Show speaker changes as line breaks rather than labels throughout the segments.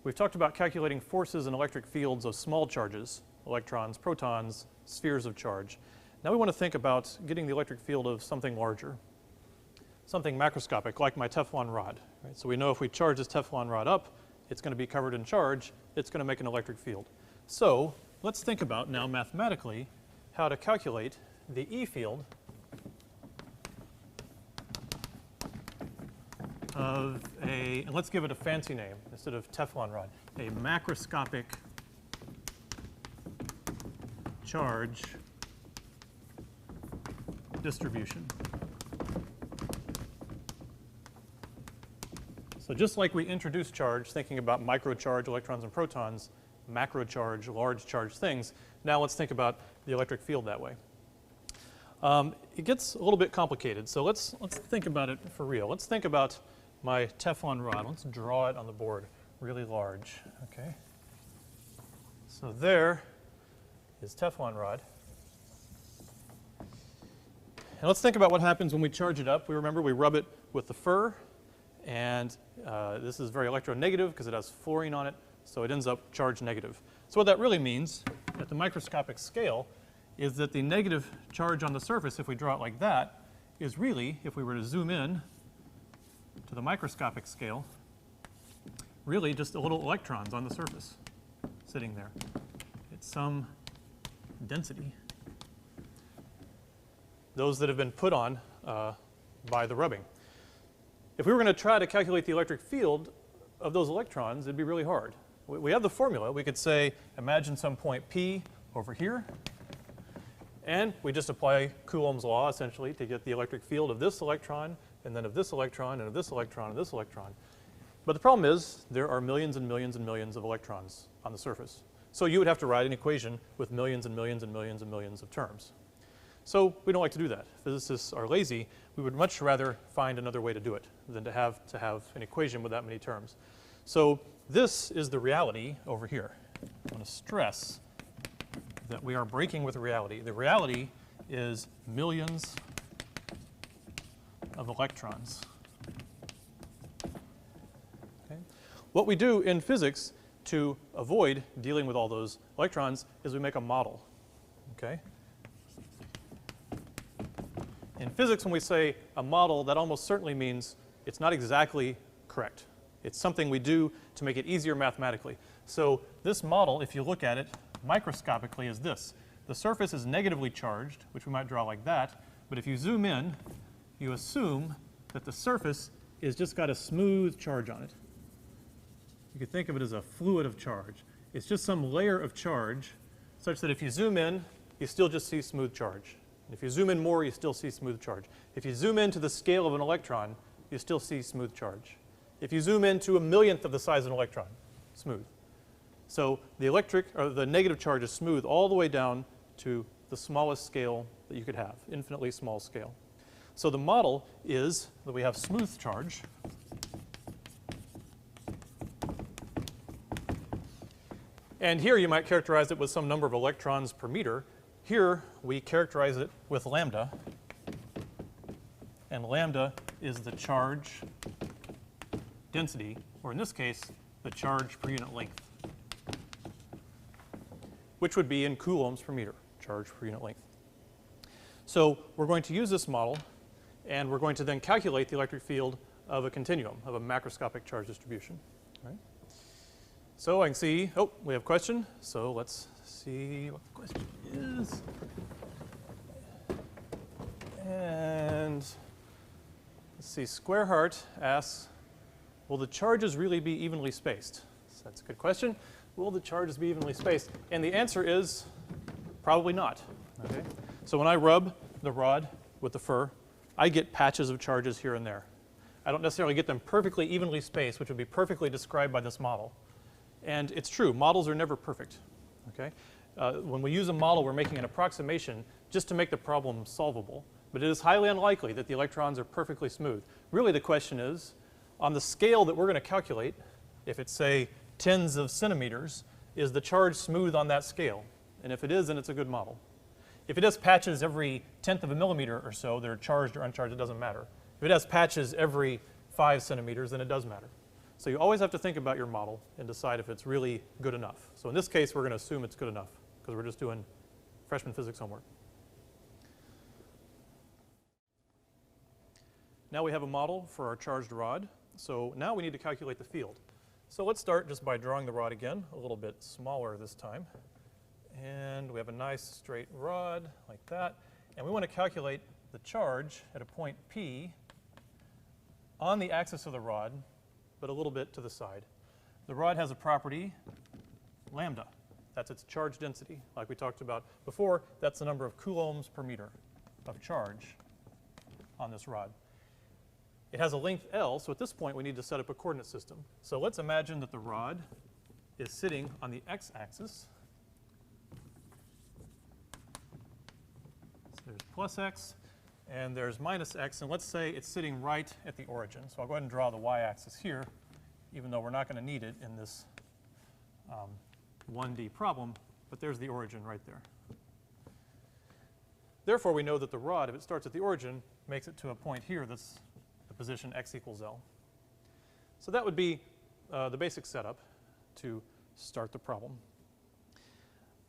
we've talked about calculating forces and electric fields of small charges, electrons, protons, spheres of charge. Now we want to think about getting the electric field of something larger, something macroscopic, like my Teflon rod. Right? So we know if we charge this Teflon rod up, it's going to be covered in charge, it's going to make an electric field. So let's think about now mathematically how to calculate the E field of a, and let's give it a fancy name instead of Teflon rod, a macroscopic charge distribution. So just like we introduced charge, thinking about microcharge, electrons and protons, macrocharge, large charge things, now let's think about the electric field that way. It gets a little bit complicated, so let's think about it for real. Let's think about my Teflon rod. Let's draw it on the board really large, okay? So there is Teflon rod. And let's think about what happens when we charge it up. We remember we rub it with the fur, and this is very electronegative because it has fluorine on it, so it ends up charged negative. So what that really means at the microscopic scale is that the negative charge on the surface, if we draw it like that, is really, if we were to zoom in to the microscopic scale, really just a little electrons on the surface sitting there. It's some density. Those that have been put on by the rubbing. If we were going to try to calculate the electric field of those electrons, it'd be really hard. We have the formula. We could say, imagine some point P over here, and we just apply Coulomb's law, essentially, to get the electric field of this electron, and then of this electron, and of this electron, and this electron. But the problem is, there are millions and millions and millions of electrons on the surface. So you would have to write an equation with millions and millions and millions and millions of terms. So we don't like to do that. Physicists are lazy. We would much rather find another way to do it than to have an equation with that many terms. So this is the reality over here. I want to stress that we are breaking with reality. The reality is millions of electrons. Okay? What we do in physics to avoid dealing with all those electrons is we make a model. Okay? In physics, when we say a model, that almost certainly means it's not exactly correct. It's something we do to make it easier mathematically. So this model, if you look at it microscopically, is this. The surface is negatively charged, which we might draw like that. But if you zoom in, you assume that the surface has just got a smooth charge on it. You could think of it as a fluid of charge. It's just some layer of charge such that if you zoom in, you still just see smooth charge. If you zoom in more, you still see smooth charge. If you zoom into the scale of an electron, you still see smooth charge. If you zoom into a millionth of the size of an electron, smooth. So the electric, or the negative charge is smooth all the way down to the smallest scale that you could have, infinitely small scale. So the model is that we have smooth charge. And here you might characterize it with some number of electrons per meter. Here we characterize it with lambda. And lambda is the charge density, or in this case, the charge per unit length, which would be in coulombs per meter, charge per unit length. So we're going to use this model, and we're going to then calculate the electric field of a continuum, of a macroscopic charge distribution. Right? So I can see, oh, we have a question. So let's see what the question is. And let's see, Square Heart asks, will the charges really be evenly spaced? So that's a good question. Will the charges be evenly spaced? And the answer is probably not. Okay? So when I rub the rod with the fur, I get patches of charges here and there. I don't necessarily get them perfectly evenly spaced, which would be perfectly described by this model. And it's true, models are never perfect. Okay? When we use a model, we're making an approximation just to make the problem solvable. But it is highly unlikely that the electrons are perfectly smooth. Really the question is, on the scale that we're going to calculate, if it's, say, tens of centimeters, is the charge smooth on that scale? And if it is, then it's a good model. If it has patches every tenth of a millimeter or so that are charged or uncharged, it doesn't matter. If it has patches every 5 centimeters, then it does matter. So you always have to think about your model and decide if it's really good enough. So in this case, we're going to assume it's good enough because we're just doing freshman physics homework. Now we have a model for our charged rod. So now we need to calculate the field. So let's start just by drawing the rod again, a little bit smaller this time. And we have a nice straight rod like that. And we want to calculate the charge at a point P on the axis of the rod, but a little bit to the side. The rod has a property, lambda. That's its charge density. Like we talked about before, that's the number of coulombs per meter of charge on this rod. It has a length L, so at this point we need to set up a coordinate system. So let's imagine that the rod is sitting on the x-axis. So there's plus x, and there's minus x, and let's say it's sitting right at the origin. So I'll go ahead and draw the y-axis here, even though we're not going to need it in this 1D problem, but there's the origin right there. Therefore, we know that the rod, if it starts at the origin, makes it to a point here that's the position x equals L. So that would be the basic setup to start the problem.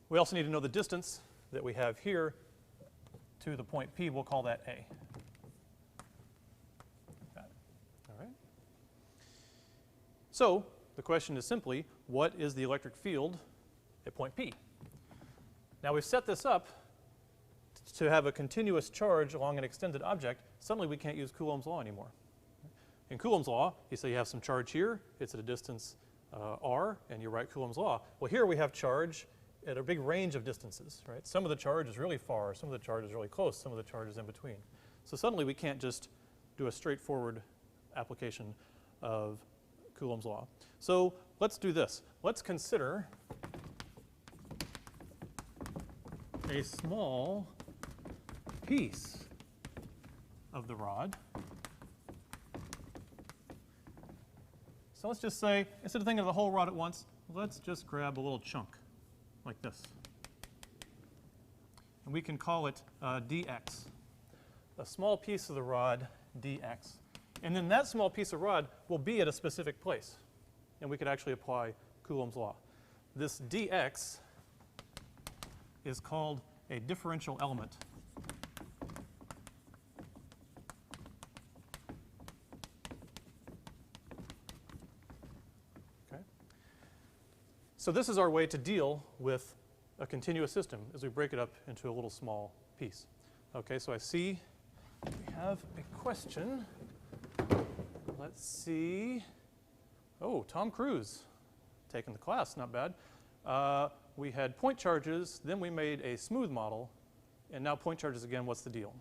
We also need to know the distance that we have here to the point P. We'll call that A. Got it. All right. So the question is simply, what is the electric field at point P? Now we've set this up to have a continuous charge along an extended object. Suddenly we can't use Coulomb's law anymore. In Coulomb's law, you say you have some charge here, it's at a distance r, and you write Coulomb's law. Well, here we have charge at a big range of distances, right? Some of the charge is really far, some of the charge is really close, some of the charge is in between. So suddenly we can't just do a straightforward application of Coulomb's law. So let's do this. Let's consider a small piece of the rod. So let's just say, instead of thinking of the whole rod at once, let's just grab a little chunk like this. And we can call it dx, a small piece of the rod dx. And then that small piece of rod will be at a specific place. And we could actually apply Coulomb's law. This dx is called a differential element. Okay. So this is our way to deal with a continuous system as we break it up into a little small piece. Okay, so I see we have a question. Let's see. Oh, Tom Cruise, taking the class, not bad. We had point charges, then we made a smooth model, and now point charges again. What's the deal?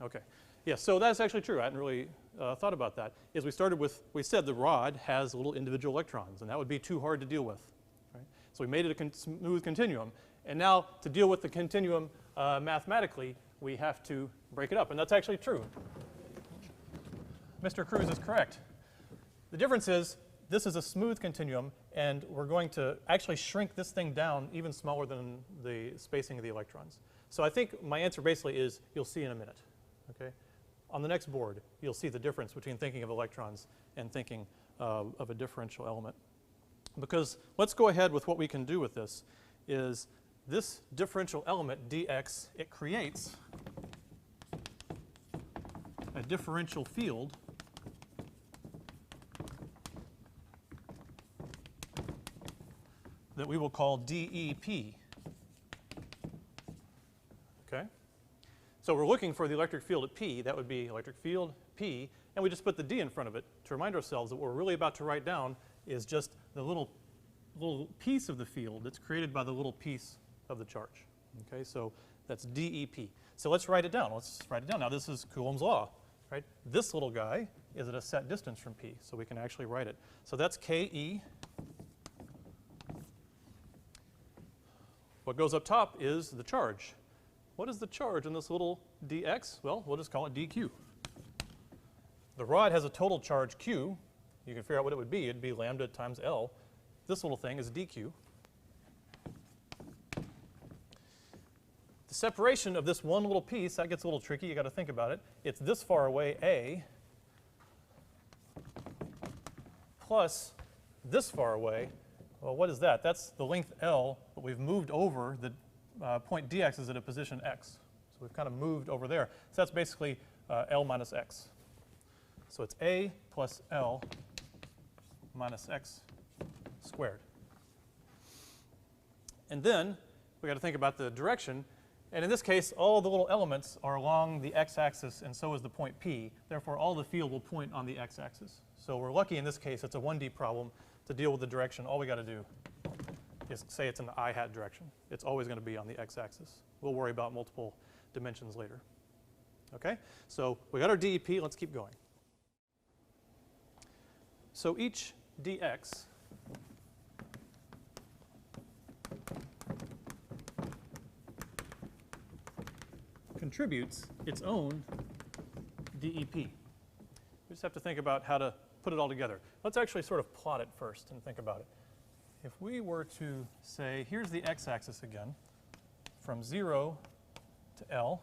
Okay. Yeah, so that's actually true. I hadn't really thought about that. Is we started with, we said the rod has little individual electrons, and that would be too hard to deal with. Right? So we made it a smooth continuum. And now to deal with the continuum mathematically, we have to break it up. And that's actually true. Mr. Cruise is correct. The difference is this is a smooth continuum, and we're going to actually shrink this thing down even smaller than the spacing of the electrons. So I think my answer basically is you'll see in a minute. Okay? On the next board, you'll see the difference between thinking of electrons and thinking of a differential element. Because let's go ahead with what we can do with this is this differential element dx, it creates a differential field that we will call DEP. Okay? So we're looking for the electric field at P. That would be electric field P, and we just put the D in front of it to remind ourselves that what we're really about to write down is just the little piece of the field that's created by the little piece of the charge. Okay, so that's DEP. So let's write it down. Let's write it down. Now this is Coulomb's law, right? This little guy is at a set distance from P, so we can actually write it. So that's KE. What goes up top is the charge. What is the charge in this little dx? Well, we'll just call it dq. The rod has a total charge q. You can figure out what it would be. It'd be lambda times L. This little thing is dq. The separation of this one little piece, that gets a little tricky. You got to think about it. It's this far away, A, plus this far away, well, what is that? That's the length L, but we've moved over the point dx is at a position x. So we've kind of moved over there. So that's basically L minus x. So it's A plus L minus x squared. And then we got to think about the direction. And in this case, all the little elements are along the x-axis, and so is the point P. Therefore, all the field will point on the x-axis. So we're lucky in this case. It's a 1D problem to deal with the direction. All we got to do is say it's in the I-hat direction. It's always going to be on the x-axis. We'll worry about multiple dimensions later. Okay? So we got our DEP. Let's keep going. So each dx contributes its own DEP. We just have to think about how to put it all together. Let's actually sort of plot it first and think about it. If we were to say, here's the x-axis again, from 0 to L,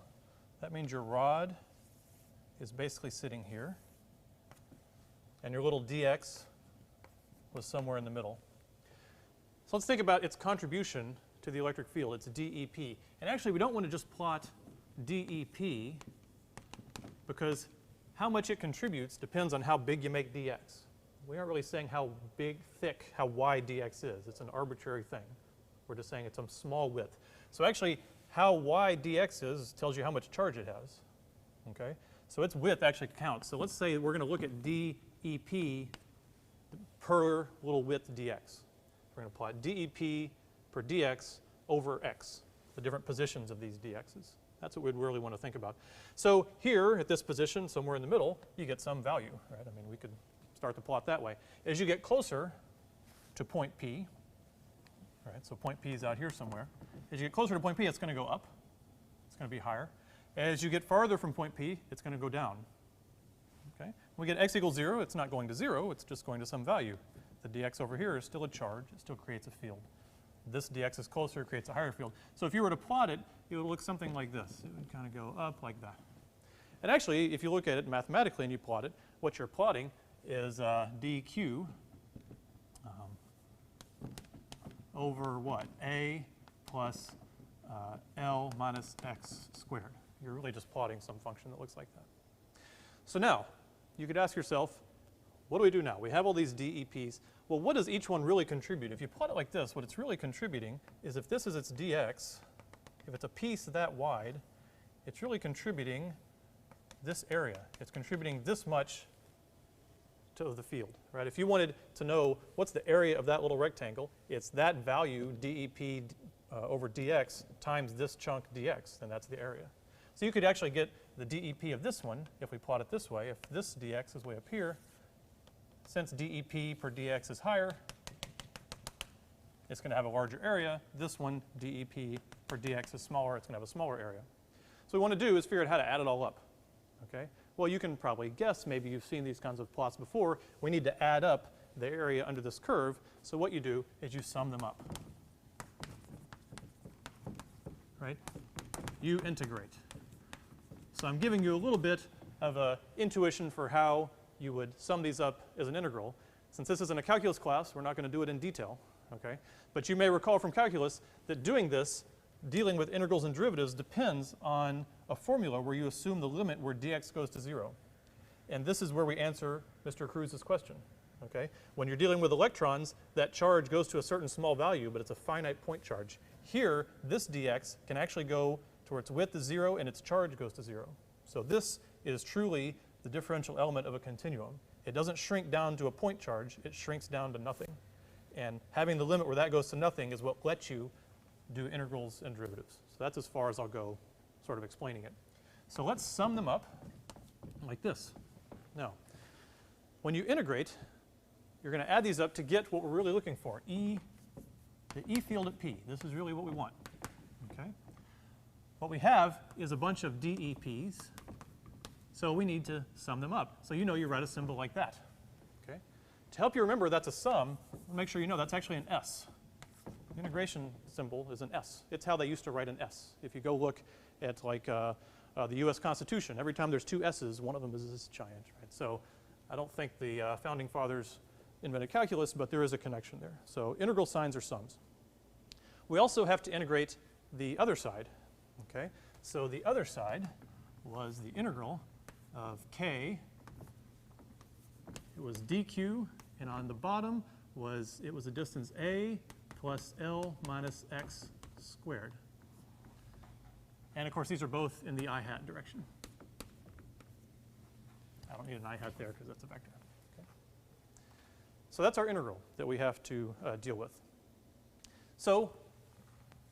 that means your rod is basically sitting here, and your little dx was somewhere in the middle. So let's think about its contribution to the electric field, its DEP. And actually, we don't want to just plot DEP, because how much it contributes depends on how big you make dx. We aren't really saying how big, thick, how wide dx is. It's an arbitrary thing. We're just saying it's some small width. So actually, how wide dx is tells you how much charge it has. Okay? So its width actually counts. So let's say we're going to look at DEP per little width dx. We're going to plot DEP per dx over x, the different positions of these dx's. That's what we'd really want to think about. So here, at this position, somewhere in the middle, you get some value, right? I mean, we could start the plot that way. As you get closer to point P, right? So point P is out here somewhere. As you get closer to point P, it's going to go up. It's going to be higher. As you get farther from point P, it's going to go down. Okay? When we get x equals 0, it's not going to 0. It's just going to some value. The dx over here is still a charge. It still creates a field. This dx is closer, creates a higher field. So if you were to plot it, it would look something like this. It would kind of go up like that. And actually, if you look at it mathematically and you plot it, what you're plotting is dq over what? A plus L minus x squared. You're really just plotting some function that looks like that. So now, you could ask yourself, what do we do now? We have all these DEPs. Well, what does each one really contribute? If you plot it like this, what it's really contributing is if this is its dx, if it's a piece that wide, it's really contributing this area. It's contributing this much to the field, right? If you wanted to know what's the area of that little rectangle, it's that value, DEP over dx, times this chunk dx, then that's the area. So you could actually get the DEP of this one if we plot it this way. If this dx is way up here, since DEP per dx is higher, it's going to have a larger area. This one, DEP per dx is smaller. It's going to have a smaller area. So what we want to do is figure out how to add it all up. Okay? Well, you can probably guess. Maybe you've seen these kinds of plots before. We need to add up the area under this curve. So what you do is you sum them up. Right? You integrate. So I'm giving you a little bit of an intuition for how you would sum these up as an integral. Since this isn't a calculus class, we're not going to do it in detail. Okay? But you may recall from calculus that doing this, dealing with integrals and derivatives, depends on a formula where you assume the limit where dx goes to 0. And this is where we answer Mr. Cruz's question. Okay? When you're dealing with electrons, that charge goes to a certain small value, but it's a finite point charge. Here, this dx can actually go to where its width is 0 and its charge goes to 0. So this is truly the differential element of a continuum. It doesn't shrink down to a point charge. It shrinks down to nothing. And having the limit where that goes to nothing is what lets you do integrals and derivatives. So that's as far as I'll go sort of explaining it. So let's sum them up like this. Now, when you integrate, you're going to add these up to get what we're really looking for, the E field at P. This is really what we want. Okay? What we have is a bunch of DEPs. So we need to sum them up. So you know you write a symbol like that. Okay? To help you remember that's a sum, make sure you know that's actually an S. The integration symbol is an S. It's how they used to write an S. If you go look at like the US Constitution, every time there's two S's, one of them is this giant. Right? So I don't think the founding fathers invented calculus, but there is a connection there. So integral signs are sums. We also have to integrate the other side. Okay? So the other side was the integral of k. It was dq, and on the bottom it was a distance a plus L minus x squared. And of course, these are both in the I hat direction. I don't need an I hat there because that's a vector. Okay. So that's our integral that we have to deal with. So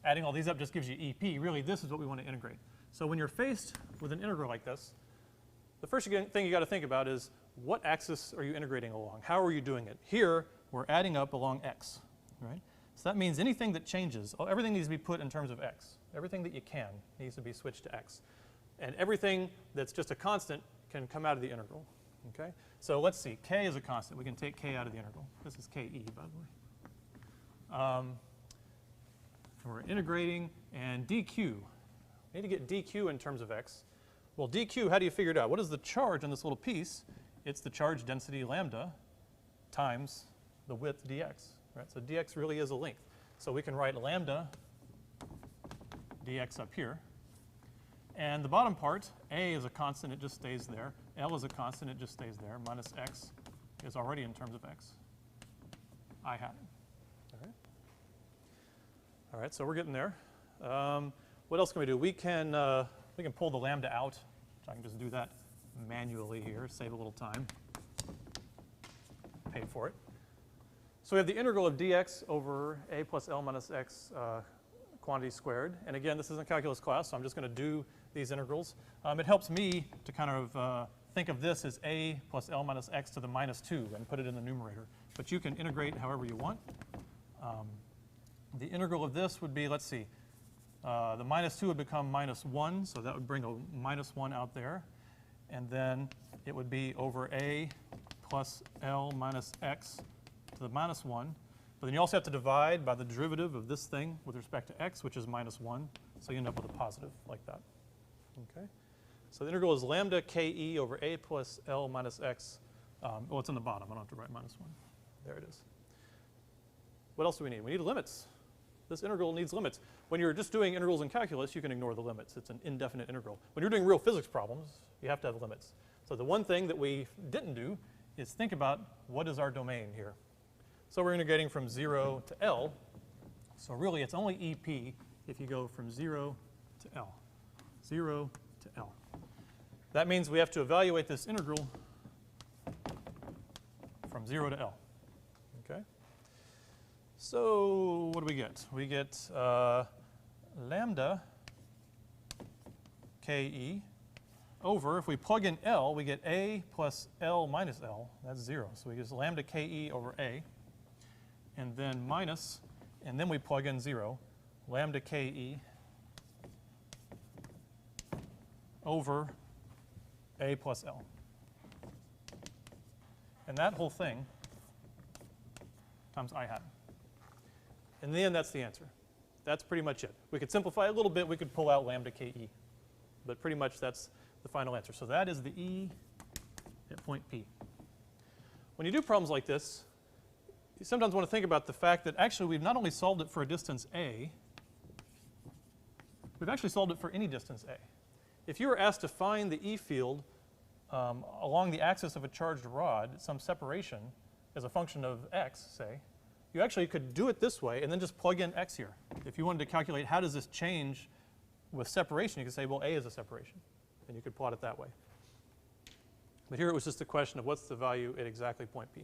adding all these up just gives you EP. Really, this is what we want to integrate. So when you're faced with an integral like this, the first thing you got to think about is what axis are you integrating along? How are you doing it? Here, we're adding up along x, right? So that means anything that changes, everything needs to be put in terms of x. Everything that you can needs to be switched to x. And everything that's just a constant can come out of the integral, okay? So let's see, k is a constant. We can take k out of the integral. This is ke, by the way. We're integrating, and dq. We need to get dq in terms of x. Well, dq, how do you figure it out? What is the charge on this little piece? It's the charge density lambda times the width dx, right? So dx really is a length. So we can write lambda dx up here. And the bottom part, a is a constant, it just stays there. L is a constant, it just stays there. Minus x is already in terms of x. I hat. All right. All right, so we're getting there. What else can we do? We can pull the lambda out. So I can just do that manually here, save a little time. Pay for it. So we have the integral of dx over a plus L minus x quantity squared. And again, this isn't calculus class, so I'm just going to do these integrals. It helps me to kind of think of this as a plus L minus x to the minus 2 and put it in the numerator. But you can integrate however you want. The integral of this would be, let's see, the minus 2 would become minus 1, so that would bring a minus 1 out there. And then it would be over a plus L minus x to the minus 1. But then you also have to divide by the derivative of this thing with respect to x, which is minus 1. So you end up with a positive like that. Okay? So the integral is lambda ke over a plus L minus x. Well, it's in the bottom. I don't have to write minus 1. There it is. What else do we need? We need limits. This integral needs limits. When you're just doing integrals in calculus, you can ignore the limits. It's an indefinite integral. When you're doing real physics problems, you have to have limits. So the one thing that we didn't do is think about what is our domain here. So we're integrating from 0 to L. So really, it's only EP if you go from 0 to L. 0 to L. That means we have to evaluate this integral from 0 to L. Okay? So what do we get? We get lambda ke over, if we plug in L, we get a plus L minus L. That's 0. So we get lambda ke over a. And then minus, and then we plug in 0, lambda ke over a plus L. And that whole thing times I hat. In the end, that's the answer. That's pretty much it. We could simplify it a little bit. We could pull out lambda ke. But pretty much that's the final answer. So that is the E at point P. When you do problems like this, you sometimes want to think about the fact that actually we've not only solved it for a distance A, we've actually solved it for any distance A. If you were asked to find the E field along the axis of a charged rod at some separation as a function of x, say, you actually could do it this way and then just plug in x here. If you wanted to calculate how does this change with separation, you could say, well, A is a separation. And you could plot it that way. But here it was just a question of what's the value at exactly point P.